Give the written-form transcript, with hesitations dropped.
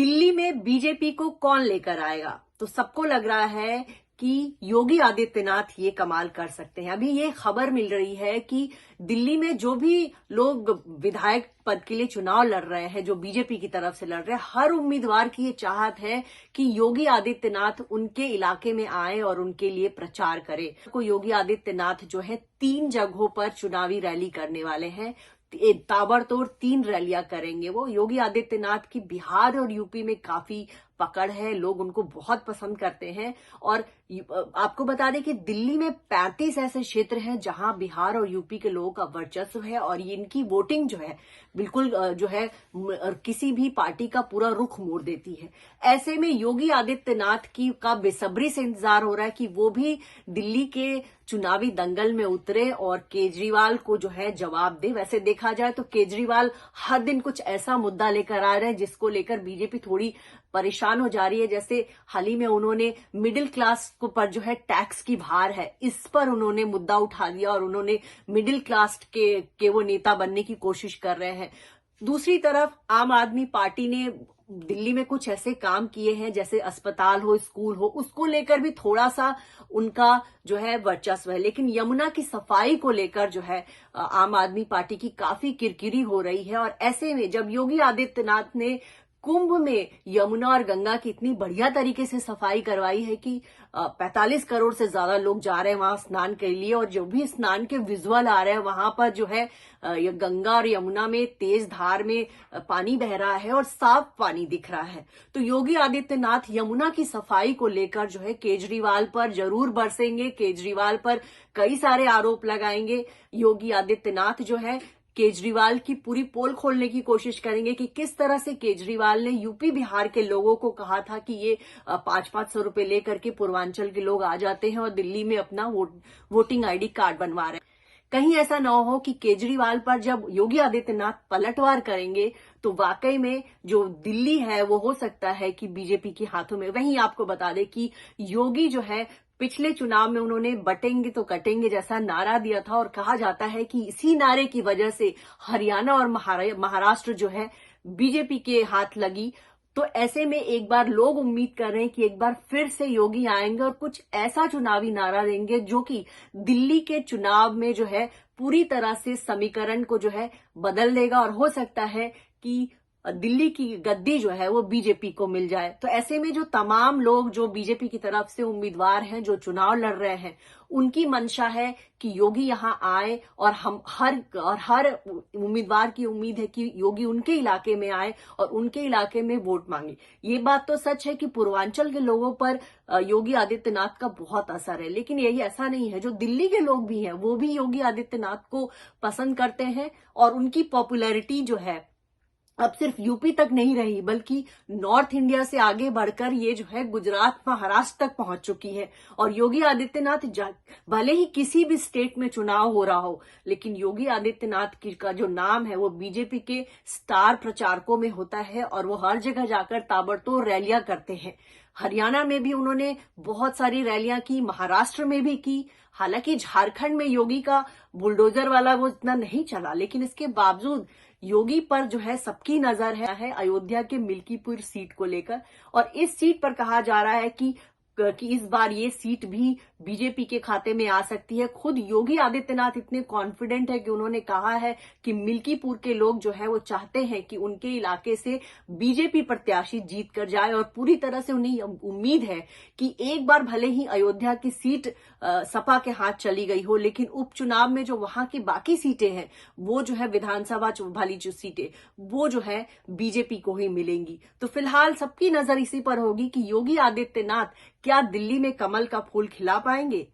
दिल्ली में बीजेपी को कौन लेकर आएगा? तो सबको लग रहा है कि योगी आदित्यनाथ ये कमाल कर सकते हैं। अभी ये खबर मिल रही है कि दिल्ली में जो भी लोग विधायक पद के लिए चुनाव लड़ रहे हैं, जो बीजेपी की तरफ से लड़ रहे हैं, हर उम्मीदवार की ये चाहत है कि योगी आदित्यनाथ उनके इलाके में आए और उनके लिए प्रचार करे। को योगी आदित्यनाथ जो है 3 जगहों पर चुनावी रैली करने वाले हैं। ताबड़तोड़ 3 रैलियां करेंगे। वो योगी आदित्यनाथ की बिहार और यूपी में काफी पकड़ है, लोग उनको बहुत पसंद करते हैं। और आपको बता दें कि दिल्ली में 35 ऐसे क्षेत्र हैं जहां बिहार और यूपी के लोगों का वर्चस्व है और ये इनकी वोटिंग जो है बिल्कुल जो है किसी भी पार्टी का पूरा रुख मोड़ देती है। ऐसे में योगी आदित्यनाथ का बेसब्री से इंतजार हो रहा है कि वो भी दिल्ली के चुनावी दंगल में उतरे और केजरीवाल को जो है जवाब दे। वैसे देखा जाए तो केजरीवाल हर दिन कुछ ऐसा मुद्दा लेकर आ रहे हैं जिसको लेकर बीजेपी थोड़ी परेशान हो जा रही है। जैसे हाल ही में उन्होंने मिडिल क्लास को पर जो है टैक्स की भार है, इस पर उन्होंने मुद्दा उठा दिया और उन्होंने मिडिल क्लास के वो नेता बनने की कोशिश कर रहे हैं। दूसरी तरफ आम आदमी पार्टी ने दिल्ली में कुछ ऐसे काम किए हैं जैसे अस्पताल हो, स्कूल हो, उसको लेकर भी थोड़ा सा उनका जो है वर्चस्व है। लेकिन यमुना की सफाई को लेकर जो है आम आदमी पार्टी की काफी किरकिरी हो रही है। और ऐसे में जब योगी आदित्यनाथ ने कुंभ में यमुना और गंगा की इतनी बढ़िया तरीके से सफाई करवाई है कि 45 करोड़ से ज्यादा लोग जा रहे हैं वहां स्नान के लिए, और जो भी स्नान के विजुअल आ रहे हैं वहां पर जो है गंगा और यमुना में तेज धार में पानी बह रहा है और साफ पानी दिख रहा है। तो योगी आदित्यनाथ यमुना की सफाई को लेकर जो है केजरीवाल पर जरूर बरसेंगे, केजरीवाल पर कई सारे आरोप लगाएंगे। योगी आदित्यनाथ जो है केजरीवाल की पूरी पोल खोलने की कोशिश करेंगे कि किस तरह से केजरीवाल ने यूपी बिहार के लोगों को कहा था कि ये 500-500 रुपए लेकर के पूर्वांचल के लोग आ जाते हैं और दिल्ली में अपना वोटिंग आईडी कार्ड बनवा रहे हैं। कहीं ऐसा न हो कि केजरीवाल पर जब योगी आदित्यनाथ पलटवार करेंगे तो वाकई में जो दिल्ली है वो हो सकता है कि बीजेपी के हाथों में। वहीं आपको बता दें कि योगी जो है पिछले चुनाव में उन्होंने बटेंगे तो कटेंगे जैसा नारा दिया था और कहा जाता है कि इसी नारे की वजह से हरियाणा और महाराष्ट्र जो है बीजेपी के हाथ लगी। तो ऐसे में एक बार लोग उम्मीद कर रहे हैं कि एक बार फिर से योगी आएंगे और कुछ ऐसा चुनावी नारा देंगे जो कि दिल्ली के चुनाव में जो है पूरी तरह से समीकरण को जो है बदल देगा और हो सकता है कि दिल्ली की गद्दी जो है वो बीजेपी को मिल जाए। तो ऐसे में जो तमाम लोग जो बीजेपी की तरफ से उम्मीदवार हैं, जो चुनाव लड़ रहे हैं, उनकी मंशा है कि योगी यहां आए और हम हर उम्मीदवार की उम्मीद है कि योगी उनके इलाके में आए और उनके इलाके में वोट मांगे। ये बात तो सच है कि पूर्वांचल के लोगों पर योगी आदित्यनाथ का बहुत असर है, लेकिन यही ऐसा नहीं है। जो दिल्ली के लोग भी हैं वो भी योगी आदित्यनाथ को पसंद करते हैं और उनकी पॉपुलैरिटी जो है अब सिर्फ यूपी तक नहीं रही बल्कि नॉर्थ इंडिया से आगे बढ़कर ये जो है गुजरात महाराष्ट्र तक पहुंच चुकी है। और योगी आदित्यनाथ भले ही किसी भी स्टेट में चुनाव हो रहा हो, लेकिन योगी आदित्यनाथ का जो नाम है वो बीजेपी के स्टार प्रचारकों में होता है और वो हर जगह जाकर ताबड़तोड़ रैलियां करते हैं। हरियाणा में भी उन्होंने बहुत सारी रैलियां की, महाराष्ट्र में भी की। हालांकि झारखंड में योगी का बुलडोजर वाला वो इतना नहीं चला, लेकिन इसके बावजूद योगी पर जो है सबकी नजर है अयोध्या के मिल्कीपुर सीट को लेकर। और इस सीट पर कहा जा रहा है कि इस बार ये सीट भी बीजेपी के खाते में आ सकती है। खुद योगी आदित्यनाथ इतने कॉन्फिडेंट है कि उन्होंने कहा है कि मिल्कीपुर के लोग जो है वो चाहते हैं कि उनके इलाके से बीजेपी प्रत्याशी जीत कर जाए और पूरी तरह से उन्हें उम्मीद है कि एक बार भले ही अयोध्या की सीट सपा के हाथ चली गई हो, लेकिन उपचुनाव में जो वहां की बाकी सीटें हैं वो जो है विधानसभा वाली जो सीटें वो जो है बीजेपी को ही मिलेंगी। तो फिलहाल सबकी नजर इसी पर होगी कि योगी आदित्यनाथ क्या दिल्ली में कमल का फूल खिला पाएंगे।